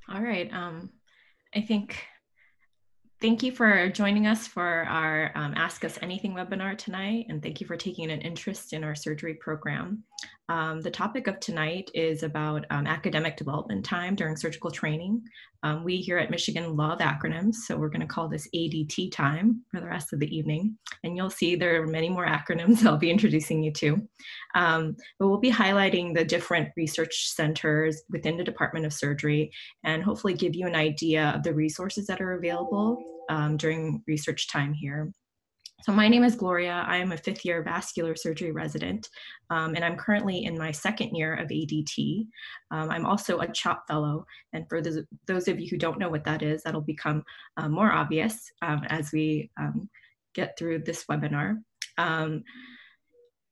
All right. I think Thank you for joining us for our Ask Us Anything webinar tonight, and thank you for taking an interest in our surgery program. The topic of tonight is about academic development time during surgical training. We here at Michigan love acronyms, so we're going to call this ADT time for the rest of the evening. And you'll see there are many more acronyms I'll be introducing you to. But we'll be highlighting the different research centers within the Department of Surgery and hopefully give you an idea of the resources that are available during research time here. So my name is Gloria. I am a fifth-year vascular surgery resident, and I'm currently in my second year of ADT. I'm also a CHOP fellow, and for those of you who don't know what that is, that'll become more obvious as we get through this webinar. I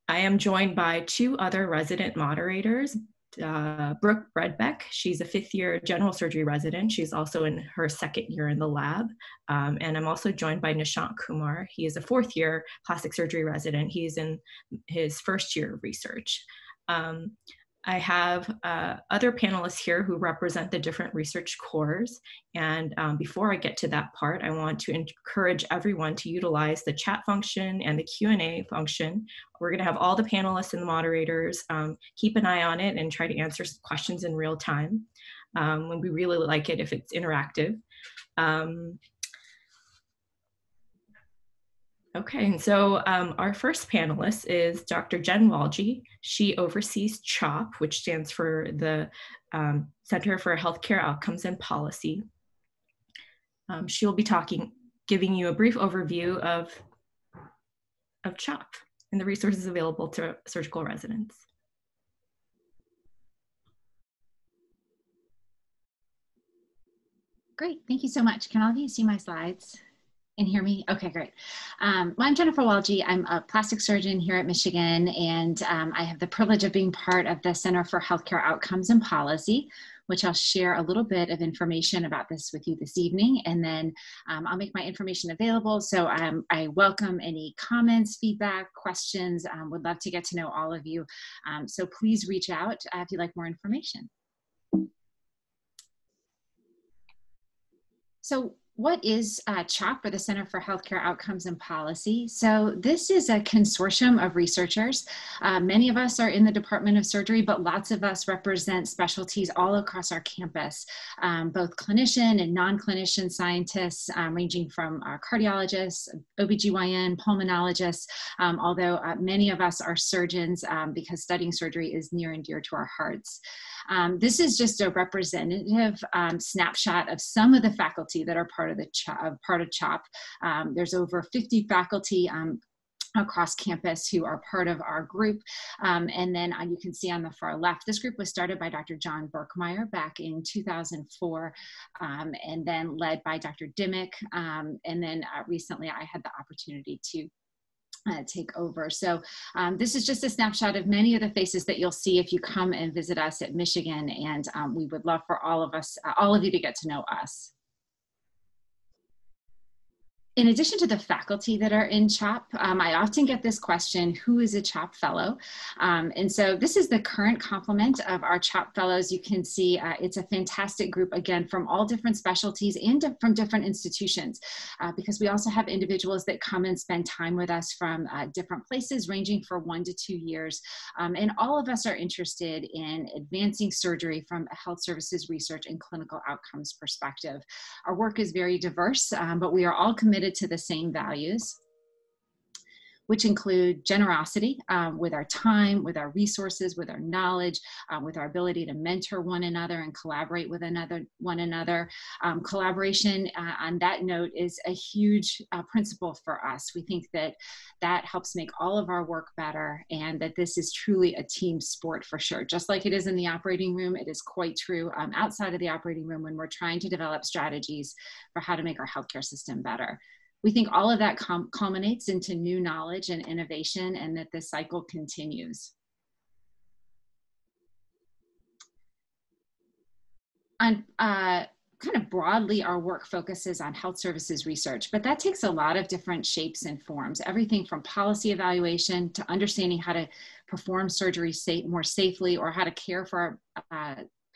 am joined by two other resident moderators, Brooke Bredbeck. She's a fifth-year general surgery resident. She's also in her second year in the lab. And I'm also joined by Nishant Kumar. He is a fourth-year plastic surgery resident. He's in his first year of research. I have other panelists here who represent the different research cores. And before I get to that part, I want to encourage everyone to utilize the chat function and the Q&A function. We're going to have all the panelists and the moderators keep an eye on it and try to answer questions in real time. We really like it if it's interactive. Okay, and so our first panelist is Dr. Jen Walji. She oversees CHOP, which stands for the Center for Healthcare Outcomes and Policy. She'll be giving you a brief overview of CHOP and the resources available to surgical residents. Great, thank you so much. Can all of you see my slides and hear me? Okay, great. Well, I'm Jennifer Walji. I'm a plastic surgeon here at Michigan, and I have the privilege of being part of the Center for Healthcare Outcomes and Policy, which I'll share a little bit of information about this with you this evening, and then I'll make my information available. So I welcome any comments, feedback, questions. Would love to get to know all of you. So please reach out if you'd like more information. So what is CHOP, or the Center for Healthcare Outcomes and Policy? So this is a consortium of researchers. Many of us are in the Department of Surgery, but lots of us represent specialties all across our campus, both clinician and non-clinician scientists, ranging from cardiologists, OBGYN, pulmonologists, although many of us are surgeons because studying surgery is near and dear to our hearts. This is just a representative snapshot of some of the faculty that are part of CHOP. There's over 50 faculty across campus who are part of our group. And then you can see on the far left, this group was started by Dr. John Birkmeyer back in 2004, and then led by Dr. Dimmick. And then recently I had the opportunity to take over. So this is just a snapshot of many of the faces that you'll see if you come and visit us at Michigan, and we would love for all of you to get to know us. In addition to the faculty that are in CHOP, I often get this question, who is a CHOP fellow? And so this is the current complement of our CHOP fellows. You can see it's a fantastic group, again, from all different specialties and from different institutions, because we also have individuals that come and spend time with us from different places, ranging for 1 to 2 years. And all of us are interested in advancing surgery from a health services research and clinical outcomes perspective. Our work is very diverse, but we are all committed to the same values, which include generosity with our time, with our resources, with our knowledge, with our ability to mentor one another and collaborate with one another. Collaboration, on that note, is a huge principle for us. We think that that helps make all of our work better, and that this is truly a team sport for sure. Just like it is in the operating room, it is quite true outside of the operating room when we're trying to develop strategies for how to make our healthcare system better. We think all of that culminates into new knowledge and innovation, and that this cycle continues. On kind of broadly, our work focuses on health services research, but that takes a lot of different shapes and forms, everything from policy evaluation to understanding how to perform surgery more safely, or how to care for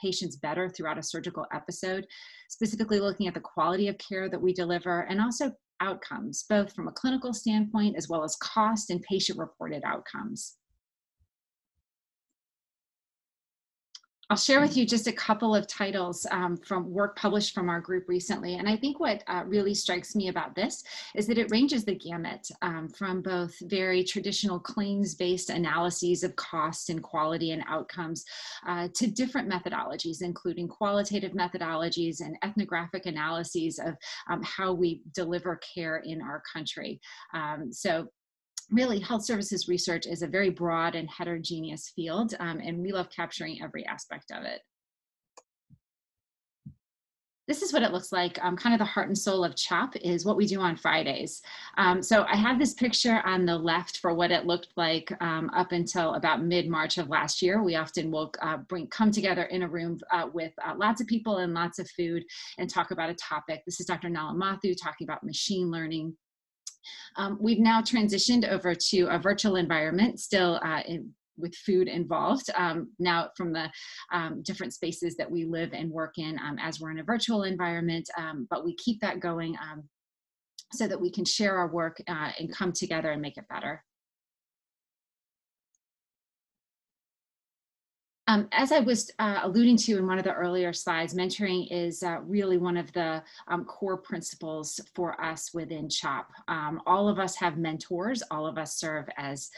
patients better throughout a surgical episode, specifically looking at the quality of care that we deliver and also outcomes, both from a clinical standpoint as well as cost and patient-reported outcomes. I'll share with you just a couple of titles from work published from our group recently. And I think what really strikes me about this is that it ranges the gamut from both very traditional claims-based analyses of cost and quality and outcomes to different methodologies, including qualitative methodologies and ethnographic analyses of how we deliver care in our country. So really, health services research is a very broad and heterogeneous field, and we love capturing every aspect of it. This is what it looks like. Kind of the heart and soul of CHOP is what we do on Fridays. So I have this picture on the left for what it looked like up until about mid-March of last year. We often will come together in a room with lots of people and lots of food and talk about a topic. This is Dr. Nala Mathu talking about machine learning. We've now transitioned over to a virtual environment, still with food involved, now from the different spaces that we live and work in as we're in a virtual environment, but we keep that going so that we can share our work and come together and make it better. As I was alluding to in one of the earlier slides, mentoring is really one of the core principles for us within CHOP. All of us have mentors, all of us serve as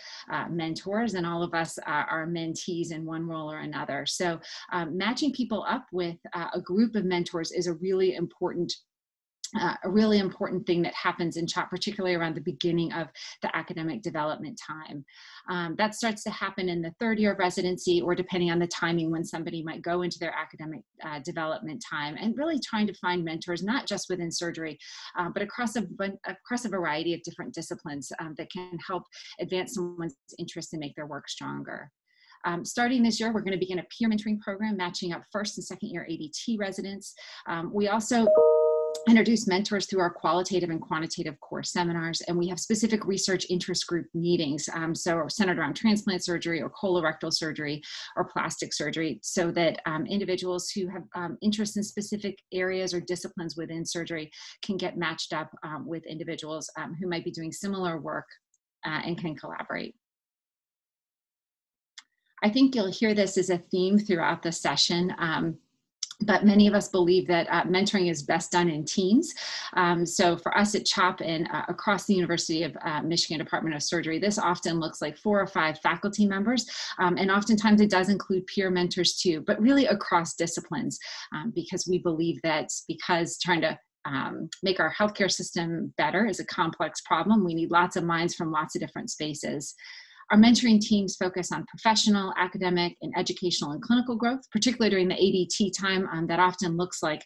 mentors, and all of us are mentees in one role or another. So matching people up with a group of mentors is a really important thing that happens in CHOP, particularly around the beginning of the academic development time. That starts to happen in the third year of residency, or depending on the timing when somebody might go into their academic development time, and really trying to find mentors, not just within surgery, but across a variety of different disciplines that can help advance someone's interest and make their work stronger. Starting this year, we're going to begin a peer mentoring program, matching up first and second year ADT residents. We also introduce mentors through our qualitative and quantitative core seminars, and we have specific research interest group meetings, so centered around transplant surgery or colorectal surgery or plastic surgery, so that individuals who have interest in specific areas or disciplines within surgery can get matched up with individuals who might be doing similar work and can collaborate. I think you'll hear this as a theme throughout the session. But many of us believe that mentoring is best done in teams. So for us at CHOP and across the University of Michigan Department of Surgery, this often looks like 4 or 5 faculty members. And oftentimes it does include peer mentors too, but really across disciplines, because we believe that because trying to make our healthcare system better is a complex problem, we need lots of minds from lots of different spaces. Our mentoring teams focus on professional, academic, and educational and clinical growth, particularly during the ADT time. That often looks like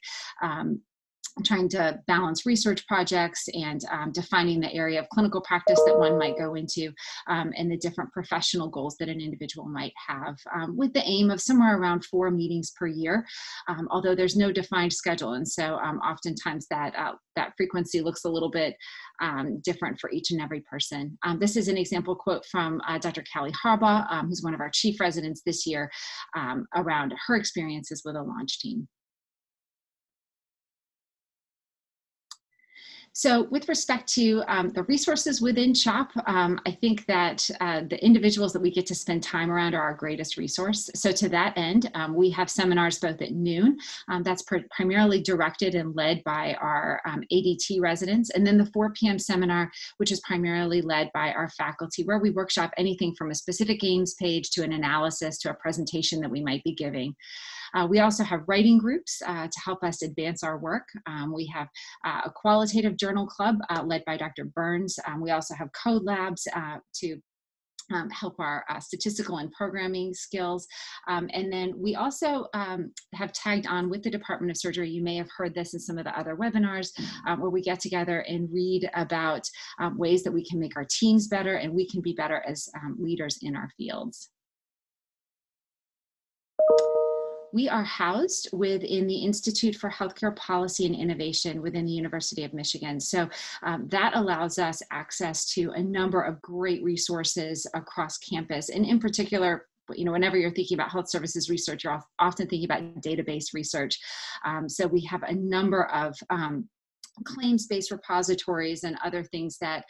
trying to balance research projects and defining the area of clinical practice that one might go into and the different professional goals that an individual might have, with the aim of somewhere around 4 meetings per year, although there's no defined schedule. And so oftentimes that frequency looks a little bit different for each and every person. This is an example quote from Dr. Callie Harbaugh, who's one of our chief residents this year, around her experiences with a launch team. So with respect to the resources within CHOP, I think that the individuals that we get to spend time around are our greatest resource. So to that end, we have seminars both at noon, that's primarily directed and led by our ADT residents, and then the 4 p.m. seminar, which is primarily led by our faculty, where we workshop anything from a specific games page to an analysis to a presentation that we might be giving. We also have writing groups to help us advance our work. We have a qualitative journal club led by Dr. Burns. We also have code labs to help our statistical and programming skills. And then we also have tagged on with the Department of Surgery. You may have heard this in some of the other webinars where we get together and read about ways that we can make our teams better and we can be better as leaders in our fields. We are housed within the Institute for Healthcare Policy and Innovation within the University of Michigan. So that allows us access to a number of great resources across campus, and in particular, whenever you're thinking about health services research, you're often thinking about database research. So we have a number of claims-based repositories and other things that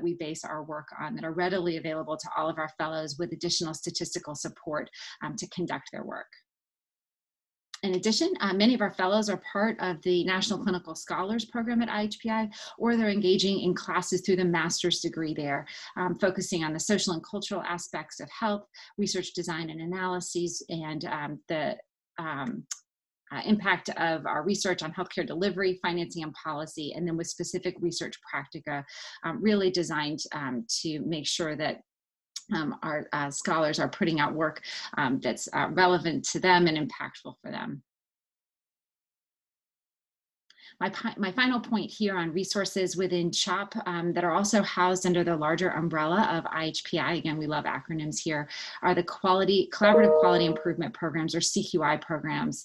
we base our work on, that are readily available to all of our fellows, with additional statistical support to conduct their work. In addition, many of our fellows are part of the National Clinical Scholars Program at IHPI, or they're engaging in classes through the master's degree there, focusing on the social and cultural aspects of health, research design and analyses, and the impact of our research on healthcare delivery, financing, and policy, and then with specific research practica, really designed to make sure that our scholars are putting out work that's relevant to them and impactful for them. My final point here on resources within CHOP that are also housed under the larger umbrella of IHPI, again, we love acronyms here, are the Collaborative Quality Improvement Programs, or CQI programs.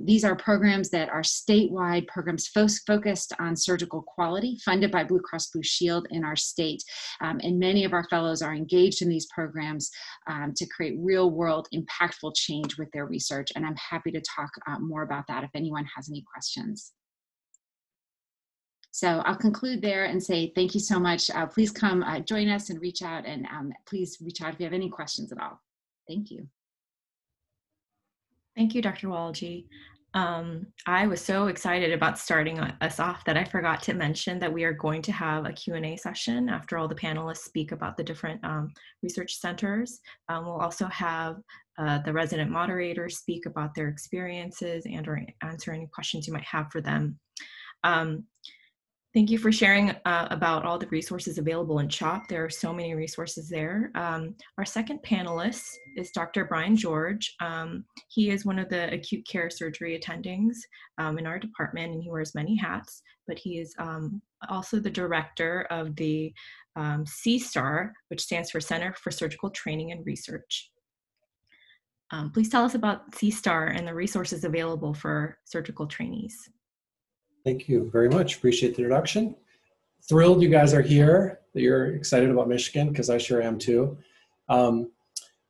These are programs that are statewide programs focused on surgical quality, funded by Blue Cross Blue Shield in our state. And many of our fellows are engaged in these programs to create real-world, impactful change with their research. And I'm happy to talk more about that if anyone has any questions. So I'll conclude there and say thank you so much. Please come join us and reach out, and please reach out if you have any questions at all. Thank you. Thank you, Dr. Walji. I was so excited about starting us off that I forgot to mention that we are going to have a Q&A session after all the panelists speak about the different research centers. We'll also have the resident moderators speak about their experiences and or answer any questions you might have for them. Thank you for sharing about all the resources available in CHOP. There are so many resources there. Our second panelist is Dr. Brian George. He is one of the acute care surgery attendings in our department, and he wears many hats, but he is also the director of the CSTAR, which stands for Center for Surgical Training and Research. Please tell us about CSTAR and the resources available for surgical trainees. Thank you very much. Appreciate the introduction. Thrilled you guys are here, that you're excited about Michigan, because I sure am too.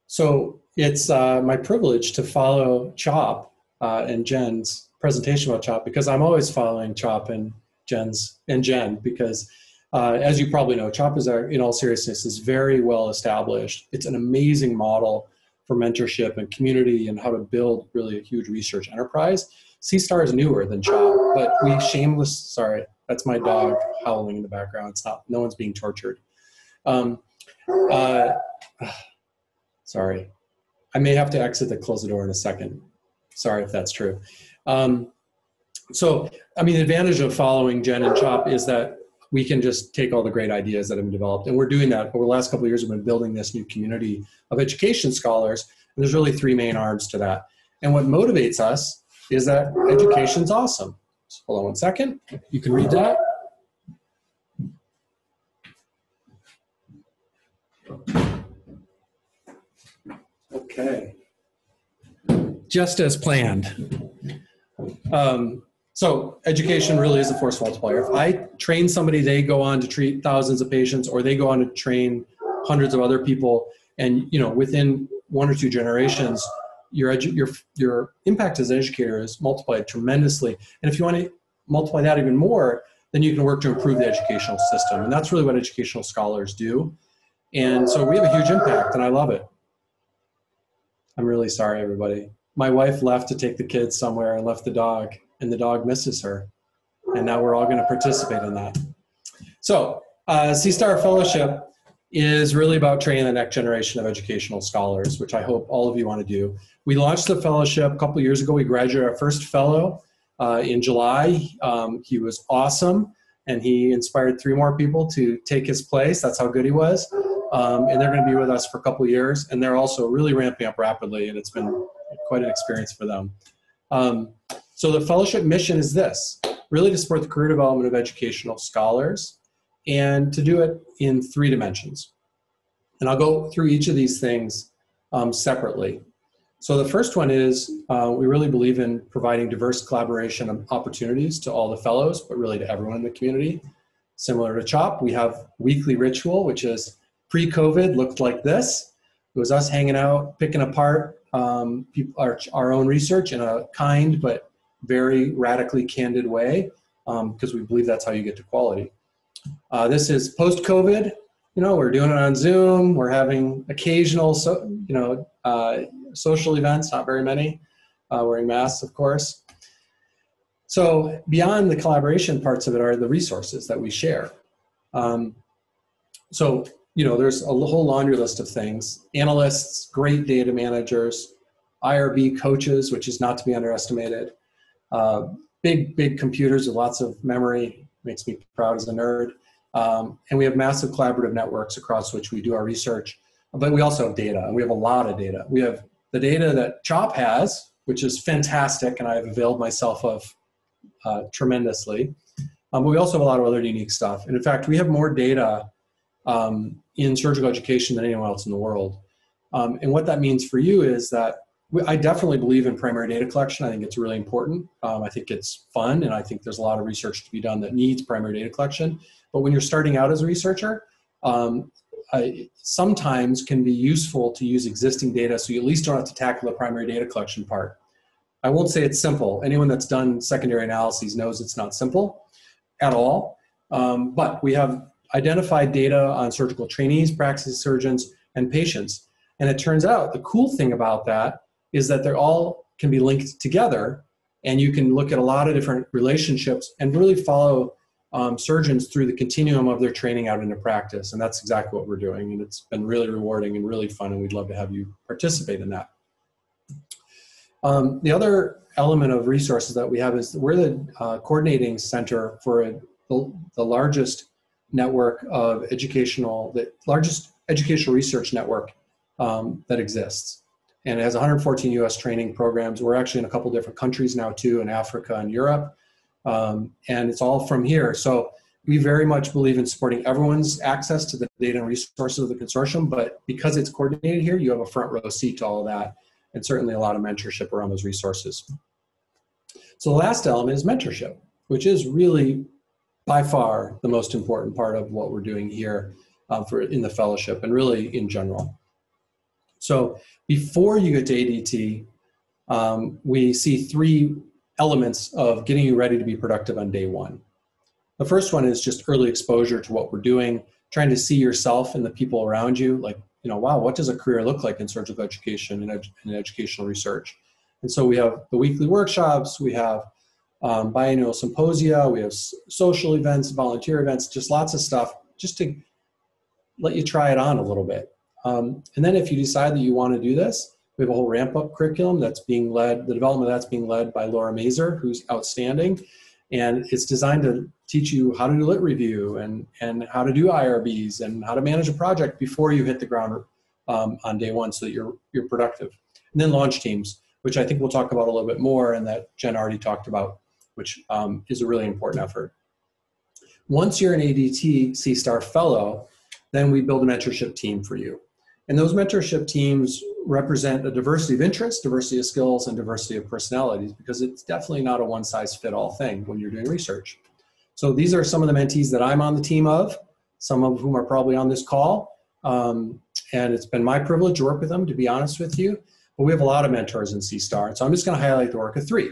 So it's my privilege to follow CHOP and Jen's presentation about CHOP, because I'm always following CHOP and Jen, because as you probably know, CHOP is, in all seriousness, is very well established. It's an amazing model for mentorship and community and how to build really a huge research enterprise. CSTAR is newer than CHOP, but sorry, that's my dog howling in the background. It's not, no one's being tortured. Sorry, I may have to exit to close the door in a second. Sorry if that's true. So, I mean, the advantage of following Jen and CHOP is that we can just take all the great ideas that have been developed. And we're doing that over the last couple of years. We've been building this new community of education scholars. And there's really three main arms to that. And what motivates us is that education's awesome. So hold on one second. You can read that. Okay. Just as planned. So education really is a force multiplier. If I train somebody, they go on to treat thousands of patients, or they go on to train hundreds of other people, and within 1 or 2 generations, your impact as an educator is multiplied tremendously. And if you want to multiply that even more, then you can work to improve the educational system. And that's really what educational scholars do. And so we have a huge impact, and I love it. I'm really sorry, everybody. My wife left to take the kids somewhere and left the dog, and the dog misses her. And now we're all going to participate in that. So CSTAR Fellowship is really about training the next generation of educational scholars, which I hope all of you want to do. We launched the fellowship a couple of years ago. We graduated our first fellow in July. He was awesome, and he inspired 3 more people to take his place. That's how good he was. And they're going to be with us for a couple of years, and they're also really ramping up rapidly, and it's been quite an experience for them. So the fellowship mission is this: really to support the career development of educational scholars, and to do it in 3 dimensions. And I'll go through each of these things separately. So the first one is we really believe in providing diverse collaboration and opportunities to all the fellows, but really to everyone in the community. Similar to CHOP, we have weekly ritual, which is pre-COVID looked like this. It was us hanging out, picking apart our own research in a kind but very radically candid way, because we believe that's how you get to quality. This is post-COVID. We're doing it on Zoom. We're having occasional, social events, not very many, wearing masks, of course. So beyond the collaboration parts of it are the resources that we share. There's a whole laundry list of things. Analysts, great data managers, IRB coaches, which is not to be underestimated. Big computers with lots of memory, makes me proud as a nerd. And we have massive collaborative networks across which we do our research. But we also have data, and we have a lot of data. We have the data that CHOP has, which is fantastic, and I've availed myself of tremendously. But we also have a lot of other unique stuff. And in fact, we have more data in surgical education than anyone else in the world. And what that means for you is that I definitely believe in primary data collection. I think it's really important. I think it's fun, and I think there's a lot of research to be done that needs primary data collection. But when you're starting out as a researcher, sometimes can be useful to use existing data so you at least don't have to tackle the primary data collection part. I won't say it's simple. Anyone that's done secondary analyses knows it's not simple at all. But we have identified data on surgical trainees, practice surgeons, and patients. And it turns out the cool thing about that is that they're all can be linked together, and you can look at a lot of different relationships and really follow surgeons through the continuum of their training out into practice. And that's exactly what we're doing. And it's been really rewarding and really fun, and we'd love to have you participate in that. The other element of resources that we have is we're the coordinating center for the largest network of the largest educational research network that exists. And it has 114 US training programs. We're actually in a couple different countries now too, in Africa and Europe. And it's all from here. So we very much believe in supporting everyone's access to the data and resources of the consortium, but because it's coordinated here, you have a front row seat to all of that, and certainly a lot of mentorship around those resources. So the last element is mentorship, which is really by far the most important part of what we're doing here in the fellowship and really in general. So before you get to ADT, we see three elements of getting you ready to be productive on day one. The first one is just early exposure to what we're doing, trying to see yourself and the people around you, like, wow, what does a career look like in surgical education and educational research? And so we have the weekly workshops, we have biannual symposia, we have social events, volunteer events, just lots of stuff just to let you try it on a little bit. And then if you decide that you want to do this, we have a whole ramp-up curriculum that's being led, the development of that's being led by Laura Mazer, who's outstanding. And it's designed to teach you how to do lit review and how to do IRBs and how to manage a project before you hit the ground on day one so that you're productive. And then launch teams, which I think we'll talk about a little bit more and that Jen already talked about, which is a really important effort. Once you're an ADT C-STAR fellow, then we build a mentorship team for you. And those mentorship teams represent a diversity of interests, diversity of skills, and diversity of personalities, because it's definitely not a one-size-fit-all thing when you're doing research. So these are some of the mentees that I'm on the team of, some of whom are probably on this call. And it's been my privilege to work with them, to be honest with you. But we have a lot of mentors in C-STAR. So I'm just going to highlight the work of three.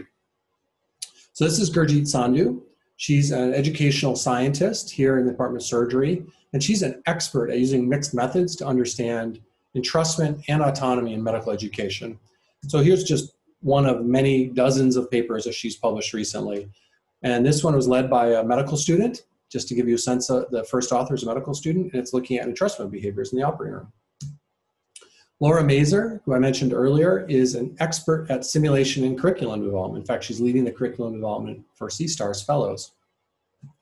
So this is Gurjeet Sandhu. She's an educational scientist here in the Department of Surgery. And she's an expert at using mixed methods to understand entrustment and autonomy in medical education. So here's just one of many dozens of papers that she's published recently. And this one was led by a medical student, just to give you a sense of the first author is a medical student, and it's looking at entrustment behaviors in the operating room. Laura Mazer, who I mentioned earlier, is an expert at simulation and curriculum development. In fact, she's leading the curriculum development for C-STAR's fellows.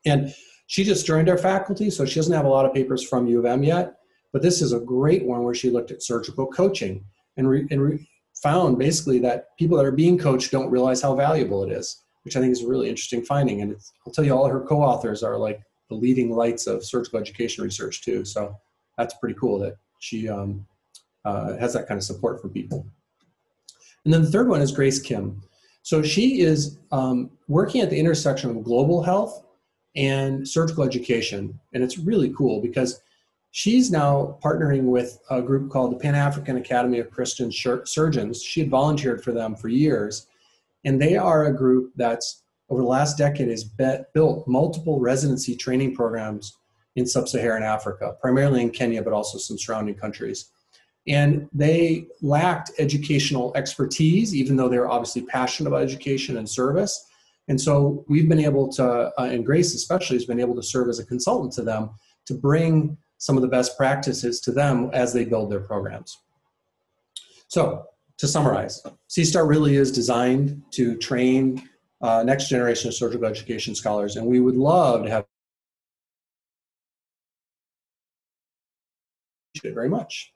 And she just joined our faculty, so she doesn't have a lot of papers from U of M yet, but this is a great one where she looked at surgical coaching and found basically that people that are being coached don't realize how valuable it is, which I think is a really interesting finding. And I'll tell you, all her co-authors are like the leading lights of surgical education research too. So that's pretty cool that she has that kind of support from people. And then the third one is Grace Kim. So she is working at the intersection of global health and surgical education. And it's really cool because She's now partnering with a group called the Pan-African Academy of Christian Surgeons. She had volunteered for them for years, and they are a group that's over the last decade has built multiple residency training programs in sub-Saharan Africa, primarily in Kenya, but also some surrounding countries. And they lacked educational expertise, even though they were obviously passionate about education and service. And so we've been able to, and Grace especially has been able to serve as a consultant to them to bring some of the best practices to them as they build their programs. So to summarize, CSTAR really is designed to train next generation of surgical education scholars, and we would love to have it very much.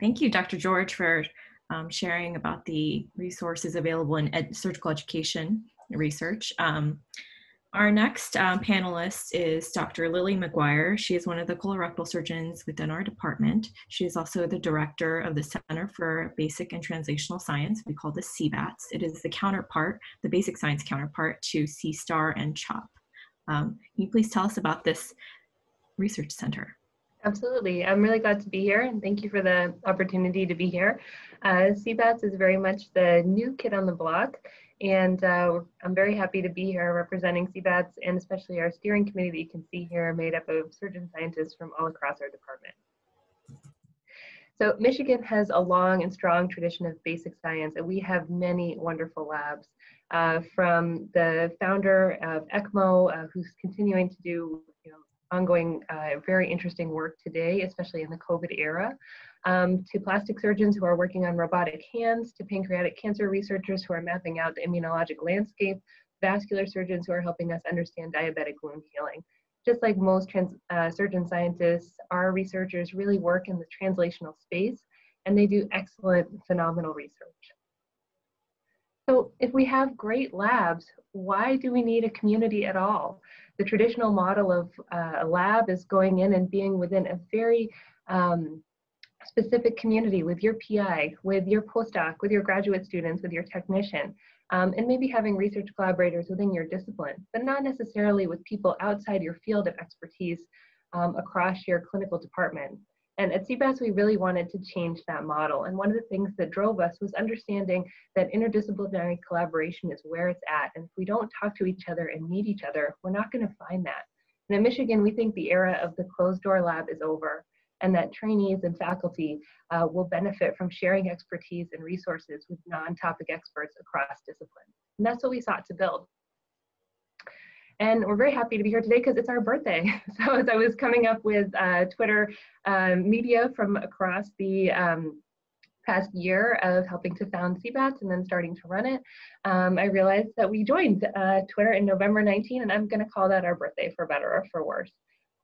Thank you, Dr. George, for sharing about the resources available in surgical education research. Our next panelist is Dr. Lily McGuire. She is one of the colorectal surgeons within our department. She is also the director of the Center for Basic and Translational Science. We call this CBATS. It is the counterpart, the basic science counterpart to CSTAR and CHOP. Can you please tell us about this research center? Absolutely. I'm really glad to be here, and thank you for the opportunity to be here. CBATS is very much the new kid on the block, and I'm very happy to be here representing CBATS and especially our steering committee that you can see here made up of surgeon scientists from all across our department. So Michigan has a long and strong tradition of basic science, and we have many wonderful labs. From the founder of ECMO, who's continuing to do ongoing, very interesting work today, especially in the COVID era, to plastic surgeons who are working on robotic hands, to pancreatic cancer researchers who are mapping out the immunologic landscape, vascular surgeons who are helping us understand diabetic wound healing. Just like most surgeon scientists, our researchers really work in the translational space, and they do excellent, phenomenal research. So if we have great labs, why do we need a community at all? The traditional model of a lab is going in and being within a very specific community with your PI, with your postdoc, with your graduate students, with your technician, and maybe having research collaborators within your discipline, but not necessarily with people outside your field of expertise across your clinical department. And at CBATS, we really wanted to change that model. And one of the things that drove us was understanding that interdisciplinary collaboration is where it's at. And if we don't talk to each other and meet each other, we're not going to find that. And in Michigan, we think the era of the closed door lab is over, and that trainees and faculty will benefit from sharing expertise and resources with non-topic experts across disciplines. And that's what we sought to build. And we're very happy to be here today because it's our birthday. So as I was coming up with Twitter media from across the past year of helping to found CBATS and then starting to run it, I realized that we joined Twitter in November 19, and I'm going to call that our birthday for better or for worse.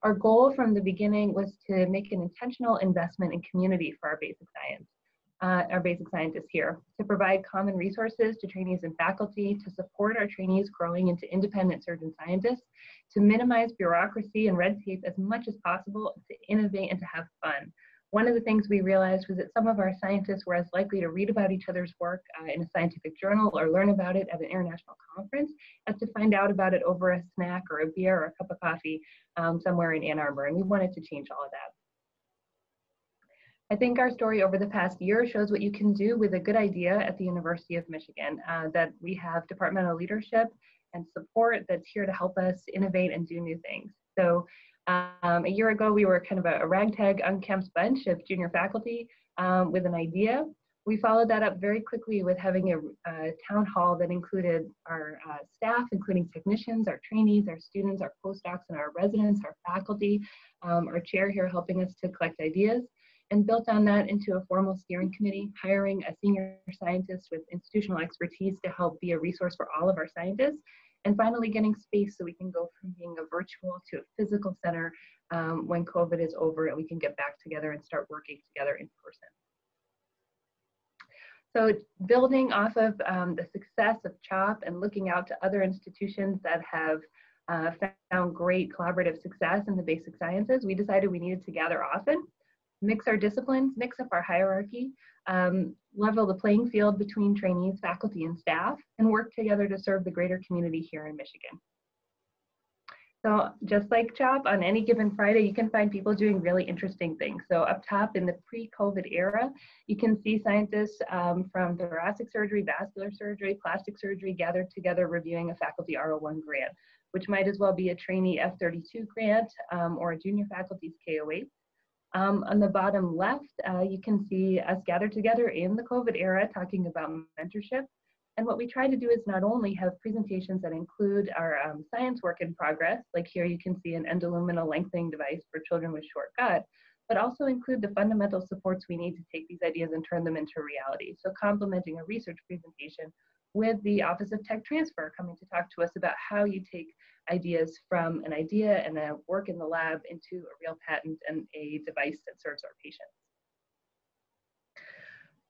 Our goal from the beginning was to make an intentional investment in community for our basic scientists here, to provide common resources to trainees and faculty, to support our trainees growing into independent surgeon scientists, to minimize bureaucracy and red tape as much as possible, to innovate and to have fun. One of the things we realized was that some of our scientists were as likely to read about each other's work in a scientific journal or learn about it at an international conference as to find out about it over a snack or a beer or a cup of coffee somewhere in Ann Arbor, and we wanted to change all of that. I think our story over the past year shows what you can do with a good idea at the University of Michigan, that we have departmental leadership and support that's here to help us innovate and do new things. So a year ago, we were kind of a ragtag, unkempt bunch of junior faculty with an idea. We followed that up very quickly with having a town hall that included our staff, including technicians, our trainees, our students, our postdocs, and our residents, our faculty, our chair here helping us to collect ideas, and built on that into a formal steering committee, hiring a senior scientist with institutional expertise to help be a resource for all of our scientists, and finally getting space so we can go from being a virtual to a physical center when COVID is over and we can get back together and start working together in person. So building off of the success of CHOP and looking out to other institutions that have found great collaborative success in the basic sciences, we decided we needed to gather often, mix our disciplines, mix up our hierarchy, level the playing field between trainees, faculty, and staff, and work together to serve the greater community here in Michigan. So just like CHOP, on any given Friday, you can find people doing really interesting things. So up top in the pre-COVID era, you can see scientists from thoracic surgery, vascular surgery, plastic surgery gathered together reviewing a faculty R01 grant, which might as well be a trainee F32 grant or a junior faculty's KO8. On the bottom left, you can see us gathered together in the COVID era talking about mentorship. And what we try to do is not only have presentations that include our science work in progress, like here you can see an endoluminal lengthening device for children with short gut, but also include the fundamental supports we need to take these ideas and turn them into reality. So complementing a research presentation with the Office of Tech Transfer coming to talk to us about how you take ideas from an idea and a work in the lab into a real patent and a device that serves our patients.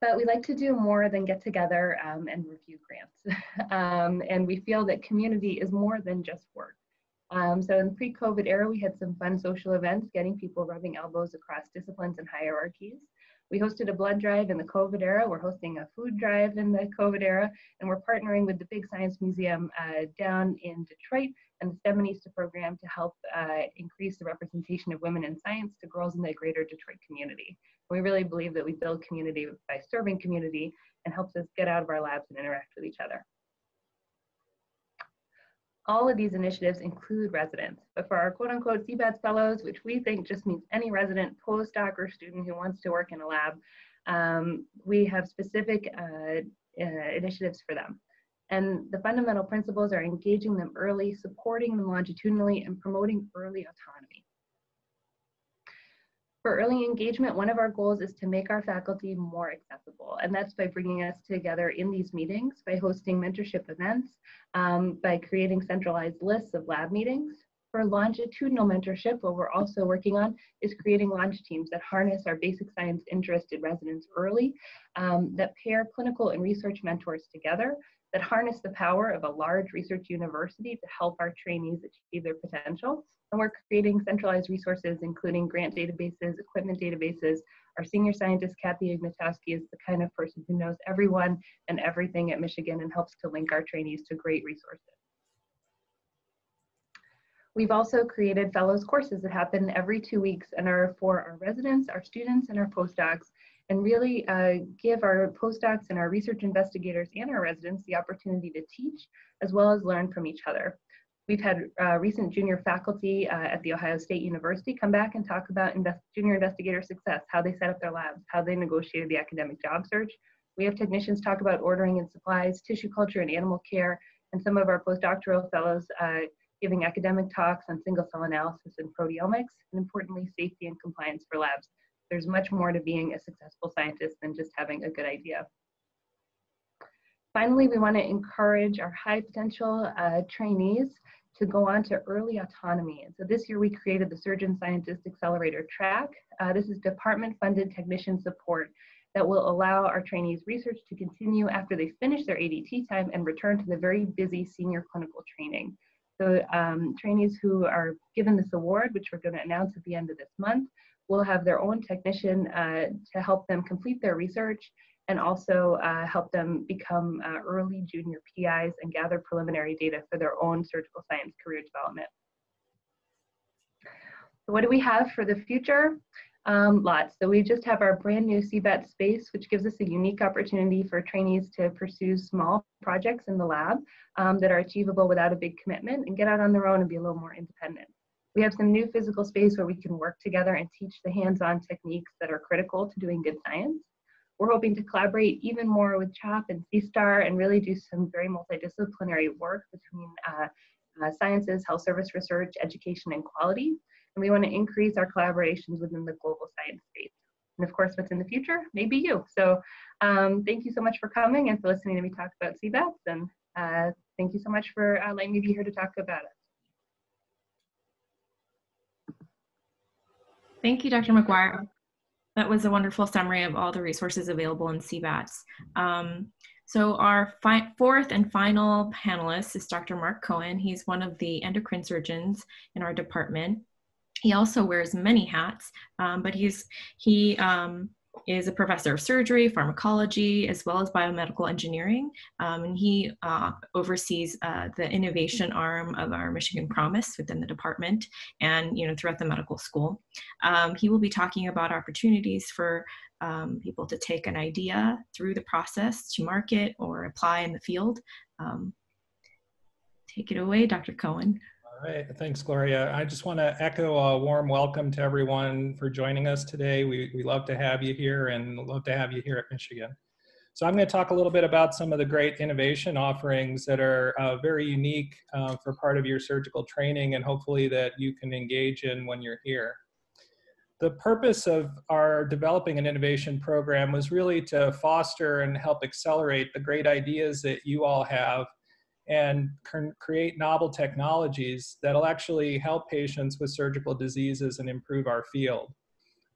But we like to do more than get together and review grants. And we feel that community is more than just work. So in the pre-COVID era, we had some fun social events, getting people rubbing elbows across disciplines and hierarchies. We hosted a blood drive in the COVID era. We're hosting a food drive in the COVID era. And we're partnering with the Big Science Museum down in Detroit and the STEMinista program to help increase the representation of women in science to girls in the greater Detroit community. We really believe that we build community by serving community and helps us get out of our labs and interact with each other. All of these initiatives include residents, but for our quote unquote CBATS fellows, which we think just means any resident, postdoc, or student who wants to work in a lab, we have specific initiatives for them. And the fundamental principles are engaging them early, supporting them longitudinally, and promoting early autonomy. For early engagement, one of our goals is to make our faculty more accessible, and that's by bringing us together in these meetings, by hosting mentorship events, by creating centralized lists of lab meetings. For longitudinal mentorship, what we're also working on is creating launch teams that harness our basic science interested residents early, that pair clinical and research mentors together, that harness the power of a large research university to help our trainees achieve their potential. And we're creating centralized resources, including grant databases, equipment databases. Our senior scientist, Kathy Ignatowski, is the kind of person who knows everyone and everything at Michigan and helps to link our trainees to great resources. We've also created fellows courses that happen every 2 weeks and are for our residents, our students, and our postdocs, and really give our postdocs and our research investigators and our residents the opportunity to teach as well as learn from each other. We've had recent junior faculty at The Ohio State University come back and talk about junior investigator success, how they set up their labs, how they negotiated the academic job search. We have technicians talk about ordering and supplies, tissue culture and animal care, and some of our postdoctoral fellows giving academic talks on single cell analysis and proteomics, and importantly, safety and compliance for labs. There's much more to being a successful scientist than just having a good idea. Finally, we want to encourage our high potential trainees to go on to early autonomy. And so this year we created the Surgeon Scientist Accelerator track. This is department funded technician support that will allow our trainees research to continue after they finish their ADT time and return to the very busy senior clinical training. So trainees who are given this award, which we're going to announce at the end of this month, will have their own technician to help them complete their research and also help them become early junior PIs and gather preliminary data for their own surgical science career development. So what do we have for the future? Lots. So we just have our brand new CBAT space, which gives us a unique opportunity for trainees to pursue small projects in the lab that are achievable without a big commitment and get out on their own and be a little more independent. We have some new physical space where we can work together and teach the hands-on techniques that are critical to doing good science. We're hoping to collaborate even more with CHOP and CSTAR and really do some very multidisciplinary work between sciences, health service research, education, and quality. And we want to increase our collaborations within the global science space. And of course, what's in the future? Maybe you. So thank you so much for coming and for listening to me talk about CBATS. And thank you so much for letting me be here to talk about it. Thank you, Dr. McGuire. That was a wonderful summary of all the resources available in CBATS. So our fourth and final panelist is Dr. Mark Cohen. He's one of the endocrine surgeons in our department. He also wears many hats, but he is a professor of surgery, pharmacology, as well as biomedical engineering. And he oversees the innovation arm of our Michigan Promise within the department and throughout the medical school. He will be talking about opportunities for people to take an idea through the process to market or apply in the field. Take it away, Dr. Cohen. All right, thanks, Gloria. I just want to echo a warm welcome to everyone for joining us today. We love to have you here and love to have you here at Michigan. So I'm going to talk a little bit about some of the great innovation offerings that are very unique for part of your surgical training and hopefully that you can engage in when you're here. The purpose of our developing an innovation program was really to foster and help accelerate the great ideas that you all have and create novel technologies that'll actually help patients with surgical diseases and improve our field.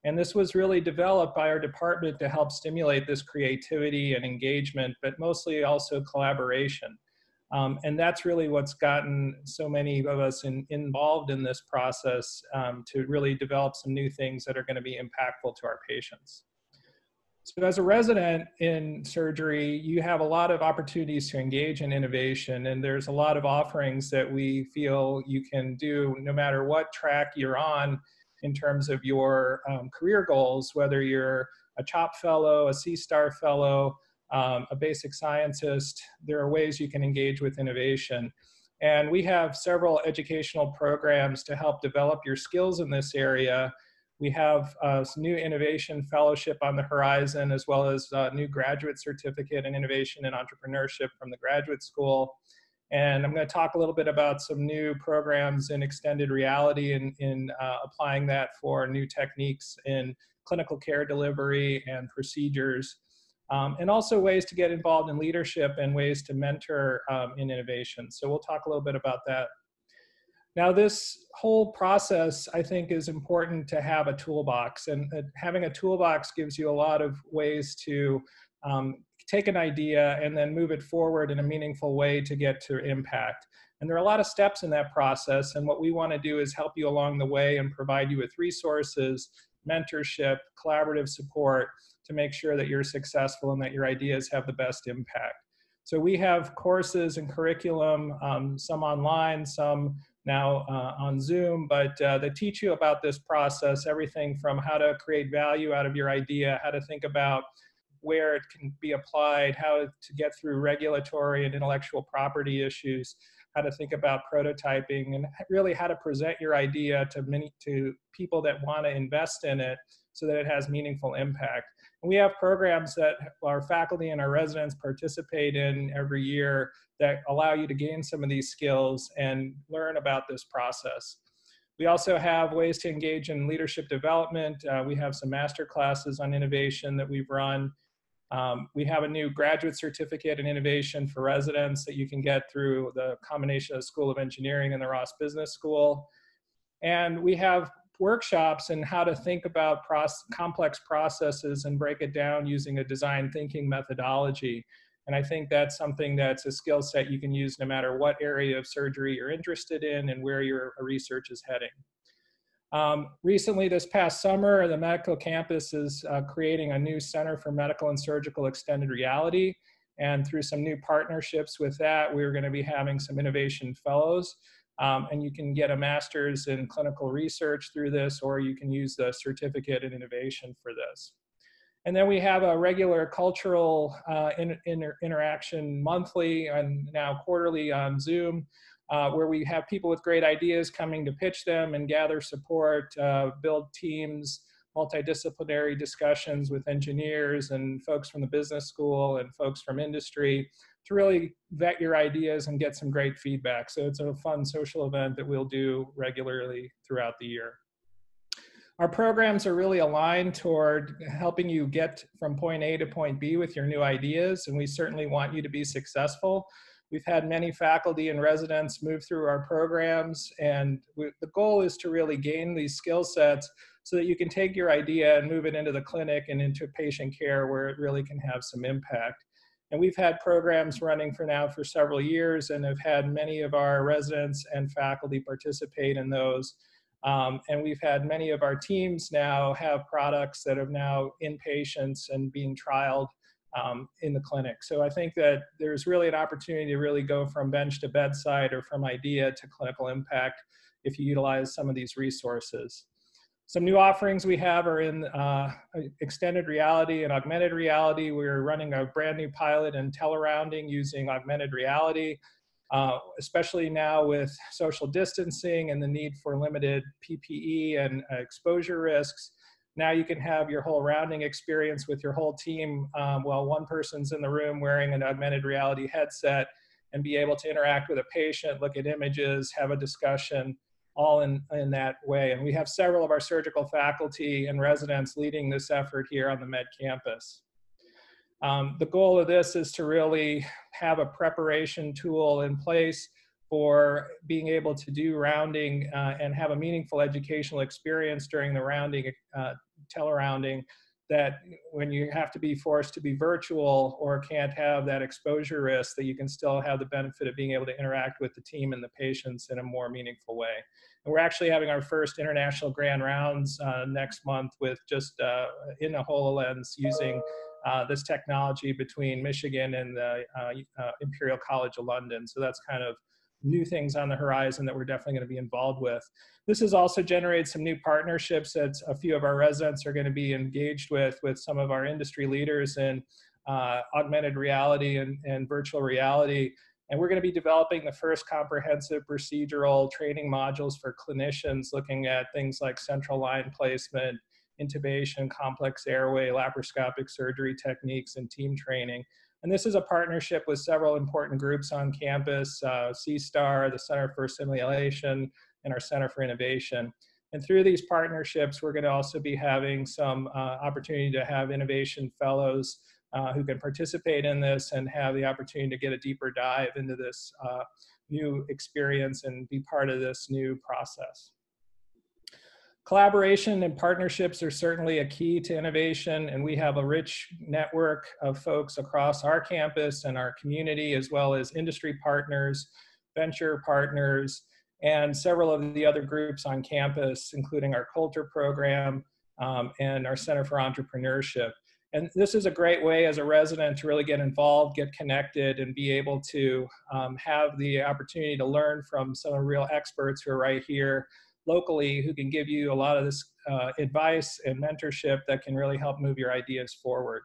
And this was really developed by our department to help stimulate this creativity and engagement, but mostly also collaboration. And that's really what's gotten so many of us involved in this process to really develop some new things that are going to be impactful to our patients. So as a resident in surgery, you have a lot of opportunities to engage in innovation, and there's a lot of offerings that we feel you can do no matter what track you're on in terms of your career goals, whether you're a CHOP fellow, a C-STAR fellow, a basic scientist. There are ways you can engage with innovation. And we have several educational programs to help develop your skills in this area. We have some new innovation fellowship on the horizon, as well as a new graduate certificate in innovation and entrepreneurship from the graduate school. And I'm going to talk a little bit about some new programs in extended reality and in applying that for new techniques in clinical care delivery and procedures, and also ways to get involved in leadership and ways to mentor in innovation. So we'll talk a little bit about that. Now, this whole process, I think, is important to have a toolbox, and having a toolbox gives you a lot of ways to take an idea and then move it forward in a meaningful way to get to impact. And there are a lot of steps in that process, and what we want to do is help you along the way and provide you with resources, mentorship, collaborative support to make sure that you're successful and that your ideas have the best impact. So we have courses and curriculum, some online, some now on Zoom, but that teach you about this process, everything from how to create value out of your idea, how to think about where it can be applied, how to get through regulatory and intellectual property issues, how to think about prototyping, and really how to present your idea to people that want to invest in it so that it has meaningful impact. And we have programs that our faculty and our residents participate in every year that allow you to gain some of these skills and learn about this process. We also have ways to engage in leadership development. We have some master classes on innovation that we've run. We have a new graduate certificate in innovation for residents that you can get through the combination of the School of Engineering and the Ross Business School. And we have workshops in how to think about complex processes and break it down using a design thinking methodology. And I think that's something that's a skill set you can use no matter what area of surgery you're interested in and where your research is heading. Recently, this past summer, the medical campus is creating a new Center for Medical and Surgical Extended Reality. And through some new partnerships with that, we're going to be having some innovation fellows. And you can get a master's in clinical research through this, or you can use the certificate in innovation for this. And then we have a regular cultural interaction monthly and now quarterly on Zoom, where we have people with great ideas coming to pitch them and gather support, build teams, multidisciplinary discussions with engineers and folks from the business school and folks from industry to really vet your ideas and get some great feedback. So it's a fun social event that we'll do regularly throughout the year. Our programs are really aligned toward helping you get from point A to point B with your new ideas, and we certainly want you to be successful. We've had many faculty and residents move through our programs, and the goal is to really gain these skill sets so that you can take your idea and move it into the clinic and into patient care where it really can have some impact. And we've had programs running for several years and have had many of our residents and faculty participate in those. And we've had many of our teams now have products that are now in patients and being trialed in the clinic. So I think that there's really an opportunity to really go from bench to bedside or from idea to clinical impact if you utilize some of these resources. Some new offerings we have are in extended reality and augmented reality. We're running a brand new pilot in telerounding using augmented reality, especially now with social distancing and the need for limited PPE and exposure risks. Now you can have your whole rounding experience with your whole team while one person's in the room wearing an augmented reality headset and be able to interact with a patient, look at images, have a discussion, all in that way. And we have several of our surgical faculty and residents leading this effort here on the Med campus. The goal of this is to really have a preparation tool in place for being able to do rounding and have a meaningful educational experience during the rounding, telerounding, that when you have to be forced to be virtual or can't have that exposure risk, that you can still have the benefit of being able to interact with the team and the patients in a more meaningful way. And we're actually having our first international grand rounds next month with just in the HoloLens using this technology between Michigan and the Imperial College of London. So that's kind of new things on the horizon that we're definitely going to be involved with. This has also generated some new partnerships that a few of our residents are going to be engaged with some of our industry leaders in augmented reality and virtual reality. And we're going to be developing the first comprehensive procedural training modules for clinicians, looking at things like central line placement, intubation, complex airway, laparoscopic surgery techniques, and team training. And this is a partnership with several important groups on campus, CSTAR, the Center for Simulation, and our Center for Innovation. And through these partnerships, we're going to also be having some opportunity to have innovation fellows who can participate in this and have the opportunity to get a deeper dive into this new experience and be part of this new process. Collaboration and partnerships are certainly a key to innovation, and we have a rich network of folks across our campus and our community, as well as industry partners, venture partners, and several of the other groups on campus, including our Coulter program and our Center for Entrepreneurship. And this is a great way as a resident to really get involved, get connected, and be able to have the opportunity to learn from some real experts who are right here locally, who can give you a lot of this advice and mentorship that can really help move your ideas forward.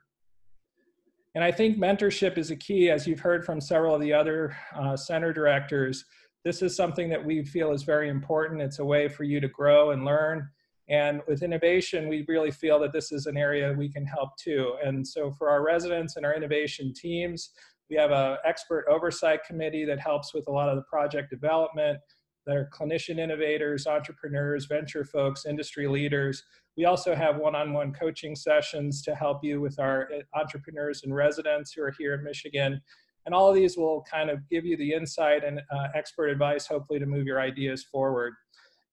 And I think mentorship is a key, as you've heard from several of the other center directors. This is something that we feel is very important. It's a way for you to grow and learn. And with innovation, we really feel that this is an area we can help too. And so for our residents and our innovation teams, we have an expert oversight committee that helps with a lot of the project development. There are clinician innovators, entrepreneurs, venture folks, industry leaders. We also have one-on-one coaching sessions to help you with our entrepreneurs and residents who are here in Michigan. And all of these will kind of give you the insight and expert advice, hopefully, to move your ideas forward.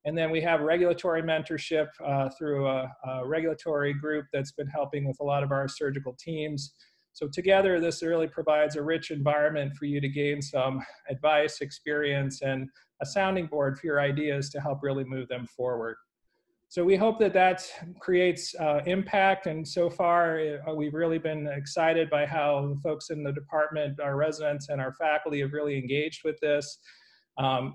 And then we have regulatory mentorship through a regulatory group that's been helping with a lot of our surgical teams. So together, this really provides a rich environment for you to gain some advice, experience, and a sounding board for your ideas to help really move them forward. So we hope that that creates impact. And so far, we've really been excited by how the folks in the department, our residents and our faculty have really engaged with this.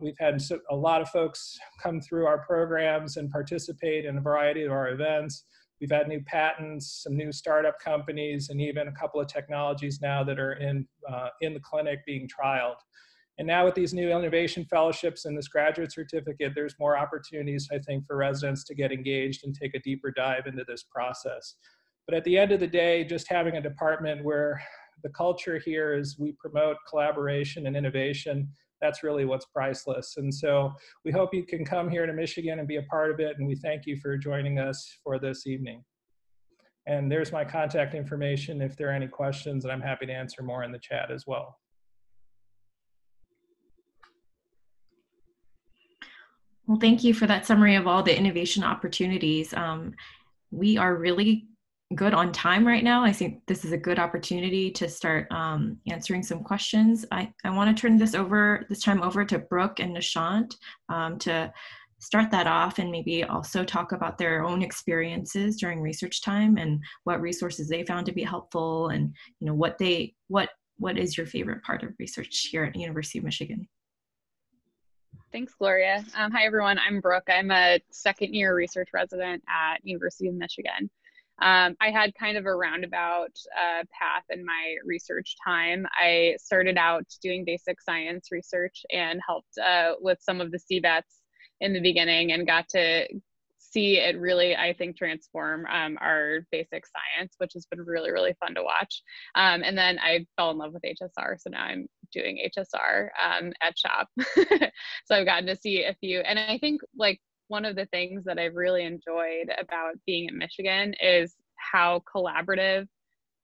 We've had a lot of folks come through our programs and participate in a variety of our events. We've had new patents, some new startup companies, and even a couple of technologies now that are in the clinic being trialed. And now with these new innovation fellowships and this graduate certificate, there's more opportunities, I think, for residents to get engaged and take a deeper dive into this process. But at the end of the day, just having a department where the culture here is we promote collaboration and innovation, that's really what's priceless. And so we hope you can come here to Michigan and be a part of it. And we thank you for joining us for this evening. And there's my contact information if there are any questions, and I'm happy to answer more in the chat as well. Well, thank you for that summary of all the innovation opportunities. We are really good on time right now. I think this is a good opportunity to start answering some questions. I want to turn this time over to Brooke and Nishant to start that off and maybe also talk about their own experiences during research time and what resources they found to be helpful, and what is your favorite part of research here at the University of Michigan? Thanks, Gloria. Hi, everyone. I'm Brooke. I'm a second-year research resident at University of Michigan. I had kind of a roundabout path in my research time. I started out doing basic science research and helped with some of the CBETs in the beginning, and got to see it really, I think, transform our basic science, which has been really, really fun to watch. And then I fell in love with HSR, so now I'm doing HSR at CHOP. So I've gotten to see a few, and I think like one of the things that I've really enjoyed about being in Michigan is how collaborative,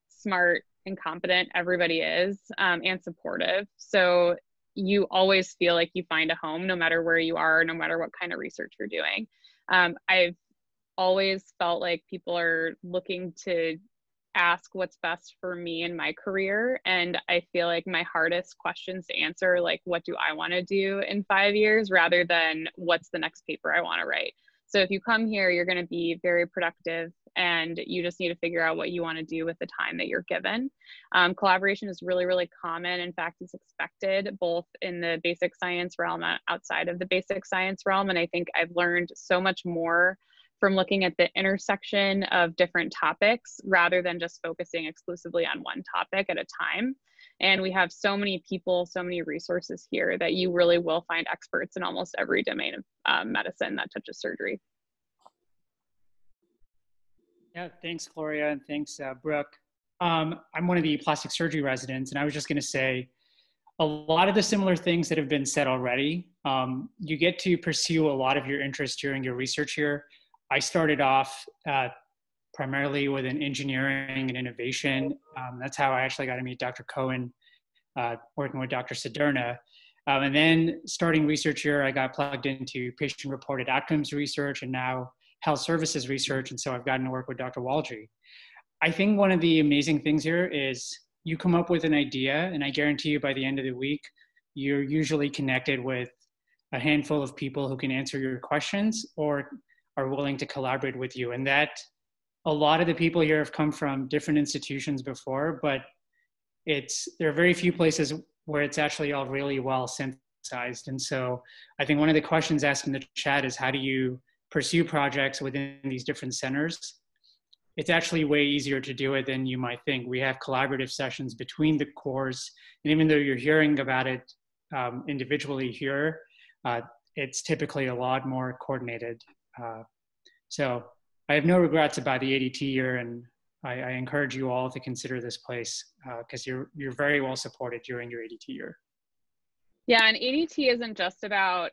smart, and competent everybody is, and supportive. So you always feel like you find a home no matter where you are, no matter what kind of research you're doing. I've always felt like people are looking to ask what's best for me in my career. And I feel like my hardest questions to answer, like, what do I want to do in 5 years, rather than what's the next paper I want to write. So if you come here, you're going to be very productive, and you just need to figure out what you want to do with the time that you're given. Collaboration is really, really common. In fact, it's expected both in the basic science realm and outside of the basic science realm. And I think I've learned so much more from looking at the intersection of different topics rather than just focusing exclusively on one topic at a time. And we have so many people, so many resources here that you really will find experts in almost every domain of medicine that touches surgery. Yeah, thanks, Gloria, and thanks, Brooke. I'm one of the plastic surgery residents, and I was just going to say a lot of the similar things that have been said already. You get to pursue a lot of your interests during your research year. I started off primarily with an engineering and innovation. That's how I actually got to meet Dr. Cohen, working with Dr. Sedurna. And then starting research year, I got plugged into patient-reported outcomes research and now health services research. And so I've gotten to work with Dr. Waldry. I think one of the amazing things here is you come up with an idea, and I guarantee you by the end of the week, you're usually connected with a handful of people who can answer your questions or are willing to collaborate with you. And that a lot of the people here have come from different institutions before, but there are very few places where it's actually all really well synthesized. And so I think one of the questions asked in the chat is, how do you pursue projects within these different centers? It's actually way easier to do it than you might think. We have collaborative sessions between the cores, and even though you're hearing about it individually here, it's typically a lot more coordinated. So I have no regrets about the ADT year, and I encourage you all to consider this place because you're very well supported during your ADT year. Yeah, and ADT isn't just about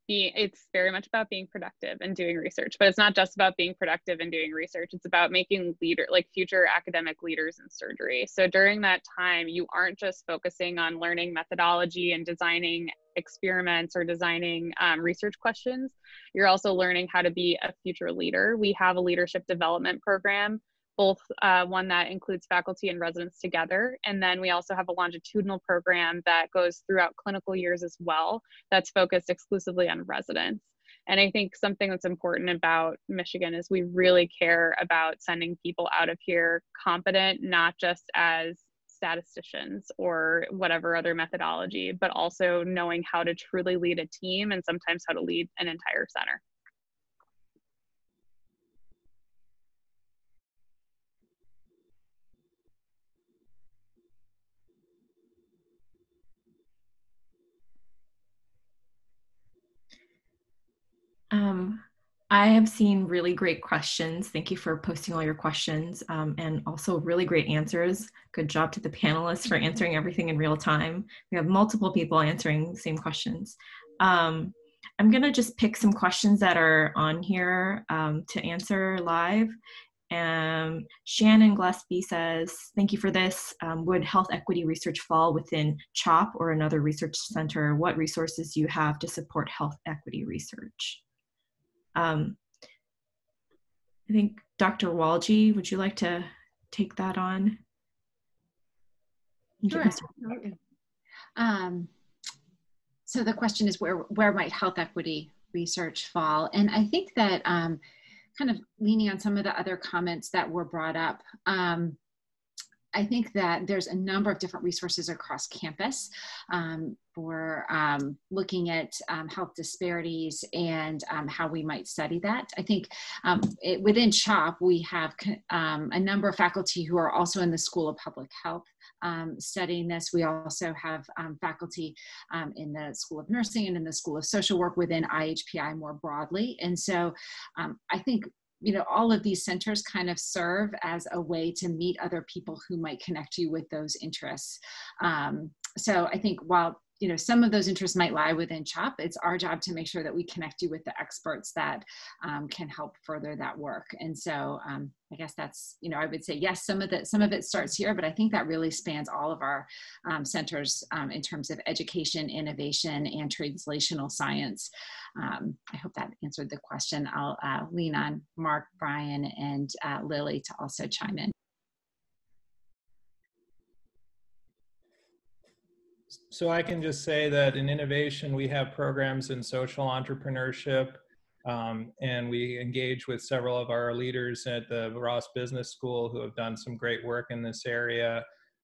it's very much about being productive and doing research, but it's not just about being productive and doing research. It's about making future academic leaders in surgery. So during that time, you aren't just focusing on learning methodology and designing experiments or designing research questions. You're also learning how to be a future leader. We have a leadership development program, both one that includes faculty and residents together. And then we also have a longitudinal program that goes throughout clinical years as well, that's focused exclusively on residents. And I think something that's important about Michigan is we really care about sending people out of here competent, not just as statisticians or whatever other methodology, but also knowing how to truly lead a team and sometimes how to lead an entire center. I have seen really great questions. Thank you for posting all your questions, and also really great answers. Good job to the panelists for answering everything in real time. We have multiple people answering the same questions. I'm gonna just pick some questions that are on here to answer live. Shannon Gillespie says, thank you for this. Would health equity research fall within CHOP or another research center? What resources do you have to support health equity research? I think Dr. Waldry, would you like to take that on? Sure. So the question is, where might health equity research fall. And I think that kind of leaning on some of the other comments that were brought up, I think that there's a number of different resources across campus for looking at health disparities and how we might study that. I think within CHOP, we have a number of faculty who are also in the School of Public Health studying this. We also have faculty in the School of Nursing and in the School of Social Work within IHPI more broadly. And so I think all of these centers kind of serve as a way to meet other people who might connect you with those interests. So I think while some of those interests might lie within CHOP, it's our job to make sure that we connect you with the experts that can help further that work. And so I guess that's, I would say, yes, some of it starts here, but I think that really spans all of our centers in terms of education, innovation, and translational science. I hope that answered the question. I'll lean on Mark, Brian, and Lily to also chime in. So I can just say that in innovation, we have programs in social entrepreneurship, and we engage with several of our leaders at the Ross Business School who have done some great work in this area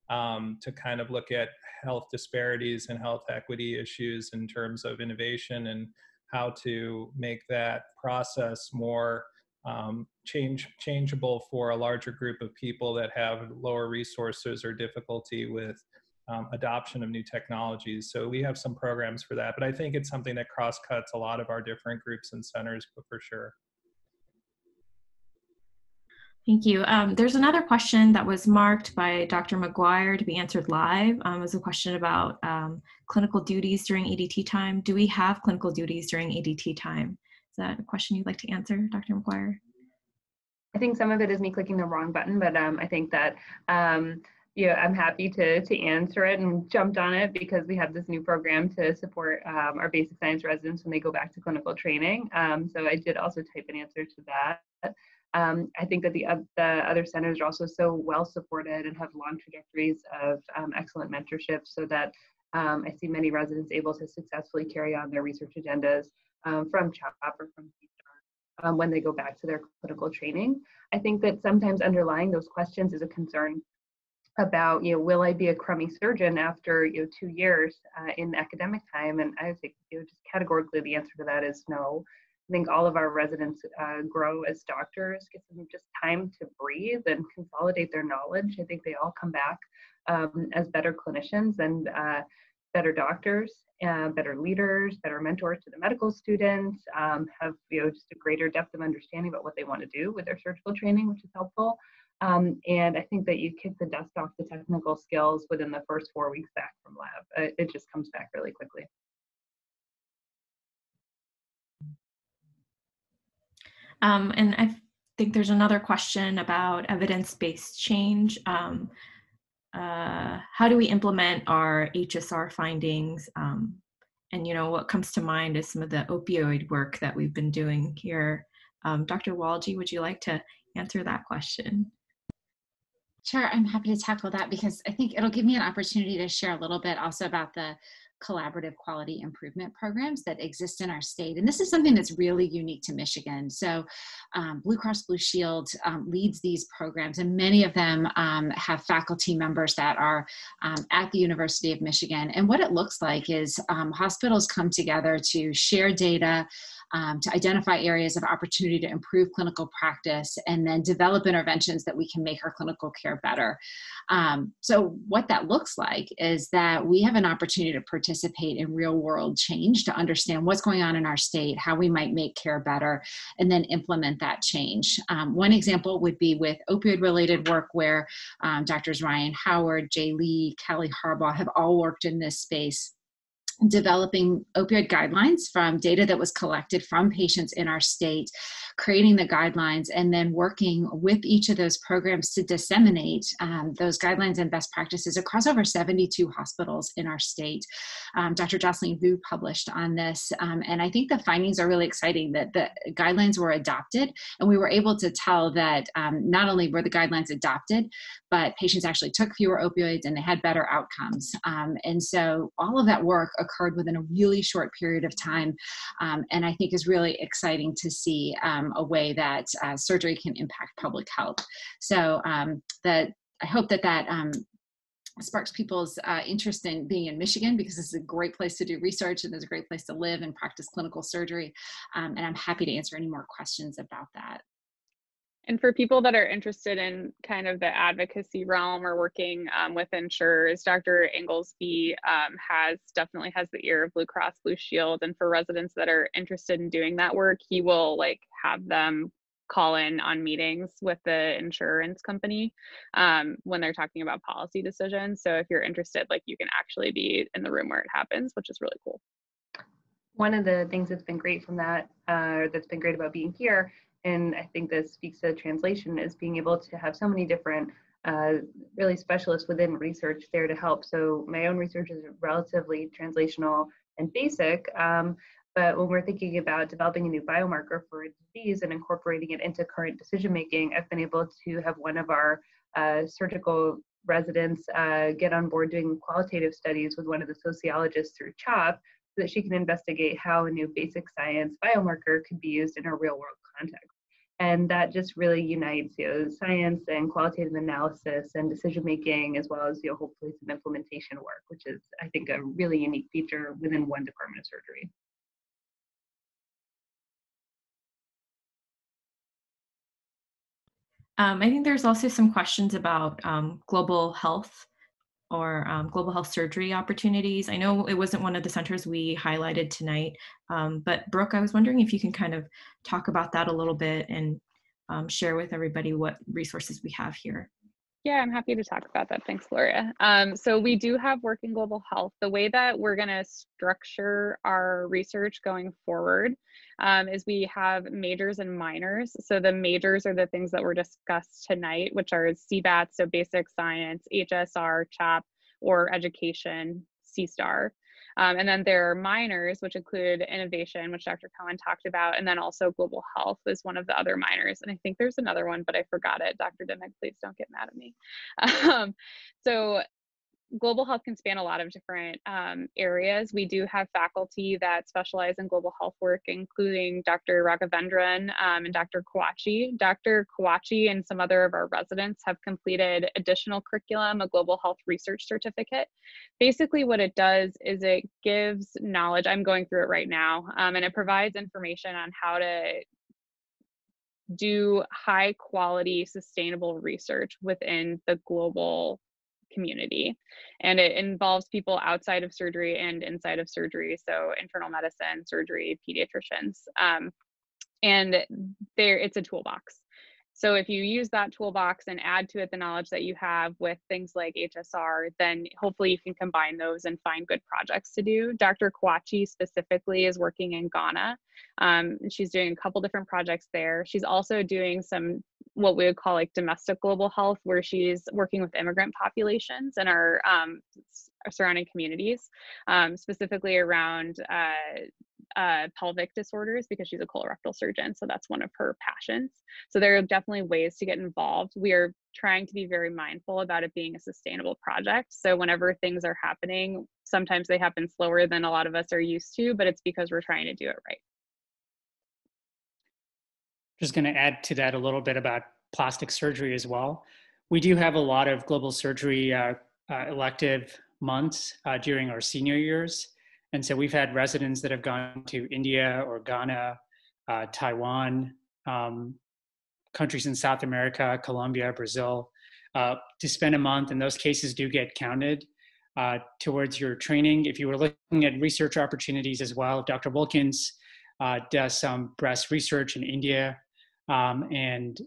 to kind of look at health disparities and health equity issues in terms of innovation and how to make that process more changeable for a larger group of people that have lower resources or difficulty with adoption of new technologies. So we have some programs for that, but I think it's something that cross-cuts a lot of our different groups and centers for sure. Thank you. There's another question that was marked by Dr. McGuire to be answered live. It was a question about clinical duties during ADT time. Do we have clinical duties during ADT time? Is that a question you'd like to answer, Dr. McGuire? I think some of it is me clicking the wrong button, but I think that I'm happy to answer it and jumped on it because we have this new program to support our basic science residents when they go back to clinical training. So I did also type an answer to that. I think that the other centers are also so well supported and have long trajectories of excellent mentorship so that I see many residents able to successfully carry on their research agendas from CHOP or from CSTAR when they go back to their clinical training. I think that sometimes underlying those questions is a concern about, will I be a crummy surgeon after 2 years in academic time? And I would say, just categorically, the answer to that is no. I think all of our residents grow as doctors, get them just time to breathe and consolidate their knowledge. I think they all come back as better clinicians and better doctors, better leaders, better mentors to the medical students, have just a greater depth of understanding about what they want to do with their surgical training, which is helpful. And I think that you kick the dust off the technical skills within the first 4 weeks back from lab. It just comes back really quickly. And I think there's another question about evidence-based change. How do we implement our HSR findings? And what comes to mind is some of the opioid work that we've been doing here. Dr. Walji, would you like to answer that question? Sure, I'm happy to tackle that because I think it'll give me an opportunity to share a little bit also about the collaborative quality improvement programs that exist in our state. And this is something that's really unique to Michigan. So Blue Cross Blue Shield leads these programs, and many of them have faculty members that are at the University of Michigan. And what it looks like is hospitals come together to share data, to identify areas of opportunity to improve clinical practice, and then develop interventions that we can make our clinical care better. So what that looks like is that we have an opportunity to participate in real world change, to understand what's going on in our state, how we might make care better, and then implement that change. One example would be with opioid related work where Drs. Ryan Howard, Jay Lee, Kelly Harbaugh have all worked in this space, developing opioid guidelines from data that was collected from patients in our state, creating the guidelines, and then working with each of those programs to disseminate those guidelines and best practices across over 72 hospitals in our state. Dr. Jocelyn Vu published on this, and I think the findings are really exciting that the guidelines were adopted, and we were able to tell that not only were the guidelines adopted, but patients actually took fewer opioids and they had better outcomes. And so all of that work occurred within a really short period of time, and I think is really exciting to see a way that surgery can impact public health. So I hope that sparks people's interest in being in Michigan, because this is a great place to do research and there's a great place to live and practice clinical surgery. And I'm happy to answer any more questions about that. And for people that are interested in kind of the advocacy realm or working with insurers, Dr. Inglesby definitely has the ear of Blue Cross Blue Shield. And for residents that are interested in doing that work, he will like have them call in on meetings with the insurance company when they're talking about policy decisions. So if you're interested, like you can actually be in the room where it happens, which is really cool. One of the things that's been great from that, that's been great about being here, and I think this speaks to the translation, is being able to have so many different really specialists within research there to help. So my own research is relatively translational and basic, but when we're thinking about developing a new biomarker for a disease and incorporating it into current decision making, I've been able to have one of our surgical residents get on board doing qualitative studies with one of the sociologists through CHOP, so that she can investigate how a new basic science biomarker could be used in a real world context. And that just really unites, science and qualitative analysis and decision making, as well as, hopefully some implementation work, which is, I think, a really unique feature within one department of surgery. I think there's also some questions about global health or global health surgery opportunities. I know it wasn't one of the centers we highlighted tonight, but Brooke, I was wondering if you can kind of talk about that a little bit and share with everybody what resources we have here. Yeah, I'm happy to talk about that. Thanks, Gloria. So we do have work in global health. The way that we're going to structure our research going forward is we have majors and minors. So the majors are the things that were discussed tonight, which are CBAT, so basic science, HSR, CHOP, or education, C-STAR. And then there are minors, which include innovation, which Dr. Cohen talked about, and then also global health is one of the other minors. And I think there's another one, but I forgot it. Dr. Dimmick, please don't get mad at me. So global health can span a lot of different areas. We do have faculty that specialize in global health work, including Dr. Raghavendran and Dr. Kawachi. Dr. Kawachi and some other of our residents have completed additional curriculum, a global health research certificate. Basically what it does is it gives knowledge, I'm going through it right now, and it provides information on how to do high quality, sustainable research within the global community. And it involves people outside of surgery and inside of surgery, so internal medicine, surgery, pediatricians. And it's a toolbox. So if you use that toolbox and add to it the knowledge that you have with things like HSR, then hopefully you can combine those and find good projects to do. Dr. Kawachi specifically is working in Ghana. She's doing a couple different projects there. She's also doing some what we would call like domestic global health, where she's working with immigrant populations in our surrounding communities, specifically around pelvic disorders, because she's a colorectal surgeon. So that's one of her passions. So there are definitely ways to get involved. We are trying to be very mindful about it being a sustainable project. So whenever things are happening, sometimes they happen slower than a lot of us are used to, but it's because we're trying to do it right. Just going to add to that a little bit about plastic surgery as well. We do have a lot of global surgery elective months during our senior years. And so we've had residents that have gone to India or Ghana, Taiwan, countries in South America, Colombia, Brazil, to spend a month, and those cases do get counted towards your training. If you were looking at research opportunities as well, Dr. Wilkins does some breast research in India, and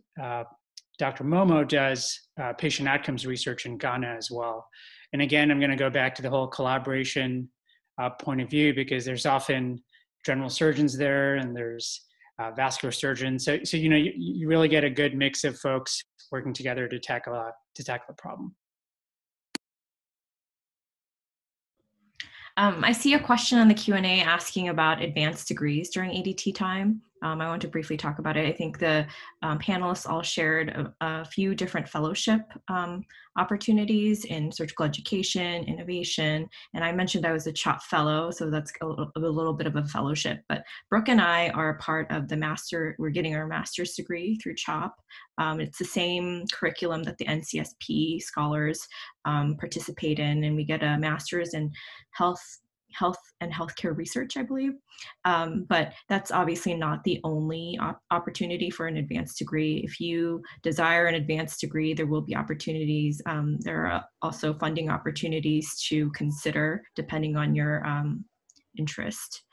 Dr. Momo does patient outcomes research in Ghana as well. And again, I'm going to go back to the whole collaboration point of view, because there's often general surgeons there and there's vascular surgeons. So you really get a good mix of folks working together to tackle the problem. I see a question on the Q&A asking about advanced degrees during ADT time. I want to briefly talk about it. I think the panelists all shared a few different fellowship opportunities in surgical education, innovation, and I mentioned I was a CHOP fellow, so that's a little bit of a fellowship. But Brooke and I are part of the we're getting our master's degree through CHOP. It's the same curriculum that the NCSP scholars participate in, and we get a master's in health and healthcare research, I believe. But that's obviously not the only opportunity for an advanced degree. If you desire an advanced degree, there will be opportunities. There are also funding opportunities to consider depending on your interest.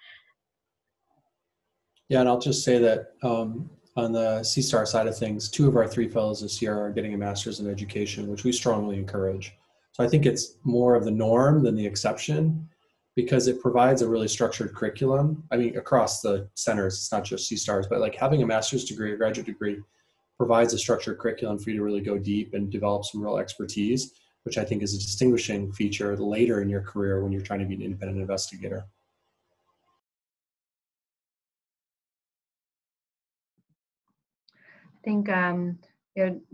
Yeah, and I'll just say that on the C-STAR side of things, 2 of our 3 fellows this year are getting a master's in education, which we strongly encourage. So I think it's more of the norm than the exception, because it provides a really structured curriculum. I mean, across the centers, it's not just C-STARS, but like having a master's degree, a graduate degree, provides a structured curriculum for you to really go deep and develop some real expertise, which I think is a distinguishing feature later in your career when you're trying to be an independent investigator. I think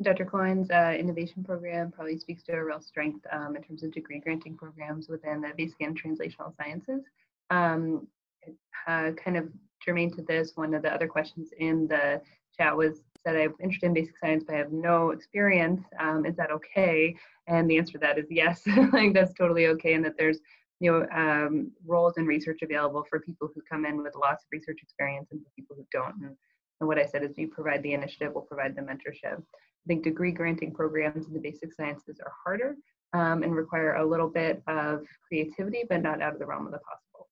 Dr. Cohen's innovation program probably speaks to a real strength in terms of degree granting programs within the basic and translational sciences. Kind of germane to this, one of the other questions in the chat was that I'm interested in basic science, but I have no experience. Is that okay? And the answer to that is yes. Like that's totally okay, and that there's roles in research available for people who come in with lots of research experience and for people who don't. And what I said is we provide the initiative, we'll provide the mentorship. I think degree granting programs in the basic sciences are harder and require a little bit of creativity, but not out of the realm of the possible.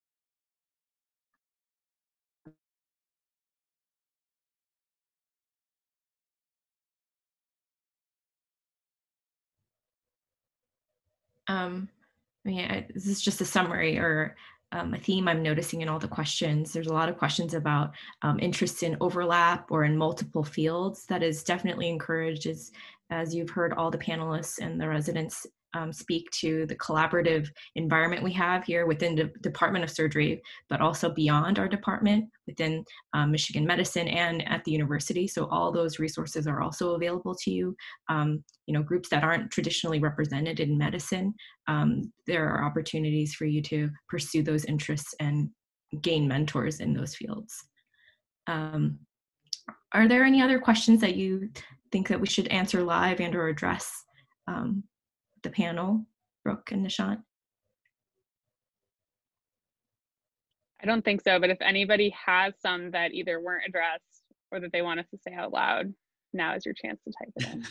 This is just a summary or a theme I'm noticing in all the questions. There's a lot of questions about interest in overlap or in multiple fields. That is definitely encouraged, as you've heard all the panelists and the residents speak to the collaborative environment we have here within the Department of Surgery, but also beyond our department within Michigan Medicine and at the university. So all those resources are also available to you. Groups that aren't traditionally represented in medicine, there are opportunities for you to pursue those interests and gain mentors in those fields. Are there any other questions that you think that we should answer live and or address the panel, Brooke and Nishant? I don't think so, but if anybody has some that either weren't addressed or that they want us to say out loud, now is your chance to type it in.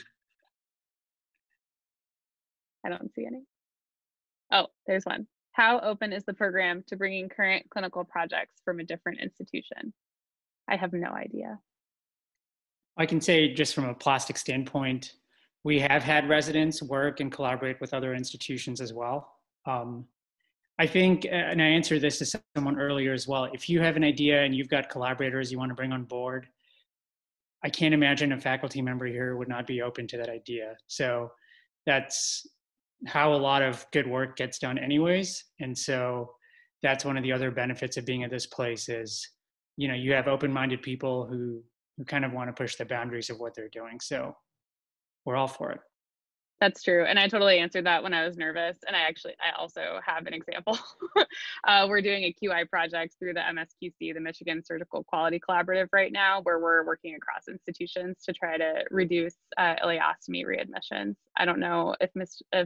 I don't see any. Oh, there's one. How open is the program to bringing current clinical projects from a different institution? I have no idea. I can say just from a plastic standpoint, we have had residents work and collaborate with other institutions as well. I think, and I answered this to someone earlier as well, if you have an idea and you've got collaborators you want to bring on board, I can't imagine a faculty member here would not be open to that idea. So that's how a lot of good work gets done anyways. And so that's one of the other benefits of being at this place is, you have open-minded people who kind of want to push the boundaries of what they're doing. So we're all for it. That's true. And I totally answered that when I was nervous. And I also have an example. We're doing a QI project through the MSQC, the Michigan Surgical Quality Collaborative right now, where we're working across institutions to try to reduce ileostomy readmissions. I don't know if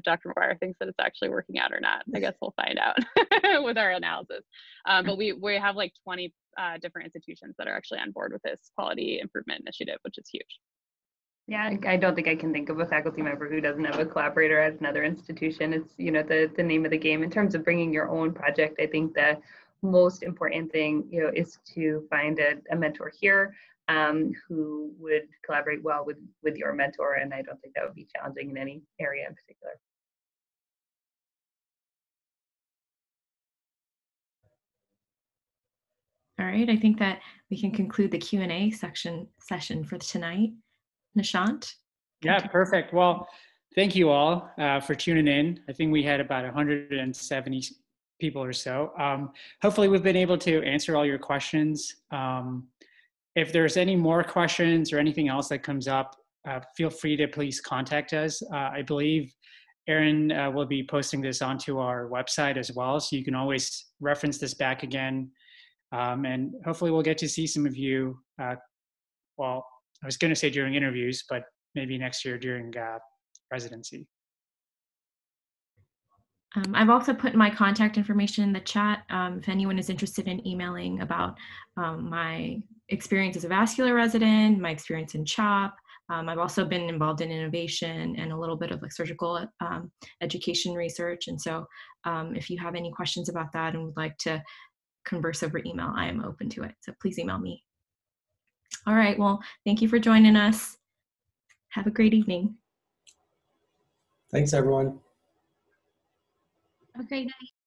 Dr. McGuire thinks that it's actually working out or not. I guess we'll find out with our analysis. But we have like 20 different institutions that are actually on board with this quality improvement initiative, which is huge. Yeah, I don't think I can think of a faculty member who doesn't have a collaborator at another institution. It's, the name of the game. In terms of bringing your own project, I think the most important thing, is to find a mentor here who would collaborate well with your mentor. And I don't think that would be challenging in any area in particular. All right, I think that we can conclude the Q&A session for tonight. Nishant? Yeah, perfect. Well, thank you all for tuning in. I think we had about 170 people or so. Hopefully we've been able to answer all your questions. If there's any more questions or anything else that comes up, feel free to please contact us. I believe Erin will be posting this onto our website as well, so you can always reference this back again. And hopefully we'll get to see some of you, well, I was going to say during interviews, but maybe next year during residency. I've also put my contact information in the chat if anyone is interested in emailing about my experience as a vascular resident, my experience in CHOP. I've also been involved in innovation and a little bit of like surgical education research. And so if you have any questions about that and would like to converse over email, I am open to it. So please email me. All right, well, thank you for joining us. Have a great evening. Thanks, everyone. Have a great night.